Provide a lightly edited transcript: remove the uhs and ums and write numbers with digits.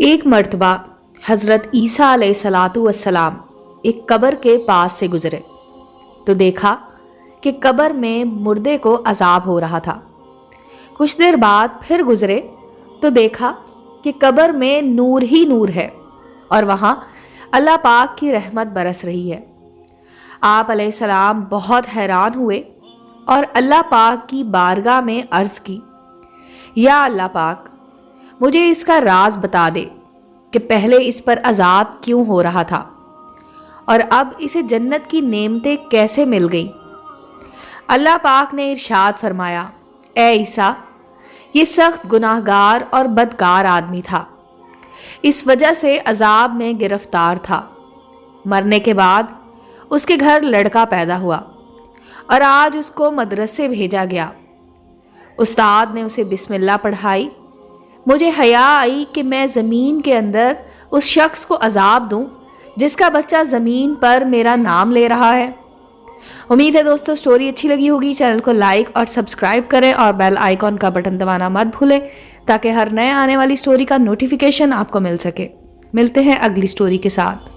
ایک مرتبہ حضرت عیسیٰ علیہ السلام ایک قبر کے پاس سے گزرے تو دیکھا کہ قبر میں مردے کو عذاب ہو رہا تھا۔ کچھ دیر بعد پھر گزرے تو دیکھا کہ قبر میں نور ہی نور ہے اور وہاں اللہ پاک کی رحمت برس رہی ہے۔ آپ علیہ السلام بہت حیران ہوئے اور اللہ پاک کی بارگاہ میں عرض کی، یا اللہ پاک، مجھے اس کا راز بتا دے کہ پہلے اس پر عذاب کیوں ہو رہا تھا اور اب اسے جنت کی نعمتیں کیسے مل گئیں۔ اللہ پاک نے ارشاد فرمایا، اے عیسیٰ، یہ سخت گناہ گار اور بدکار آدمی تھا، اس وجہ سے عذاب میں گرفتار تھا۔ مرنے کے بعد اس کے گھر لڑکا پیدا ہوا اور آج اس کو مدرسے بھیجا گیا۔ استاد نے اسے بسم اللہ پڑھائی۔ مجھے حیا آئی کہ میں زمین کے اندر اس شخص کو عذاب دوں جس کا بچہ زمین پر میرا نام لے رہا ہے۔ امید ہے دوستو سٹوری اچھی لگی ہوگی۔ چینل کو لائک اور سبسکرائب کریں اور بیل آئیکن کا بٹن دبانا مت بھولیں تاکہ ہر نئے آنے والی سٹوری کا نوٹیفیکیشن آپ کو مل سکے۔ ملتے ہیں اگلی سٹوری کے ساتھ۔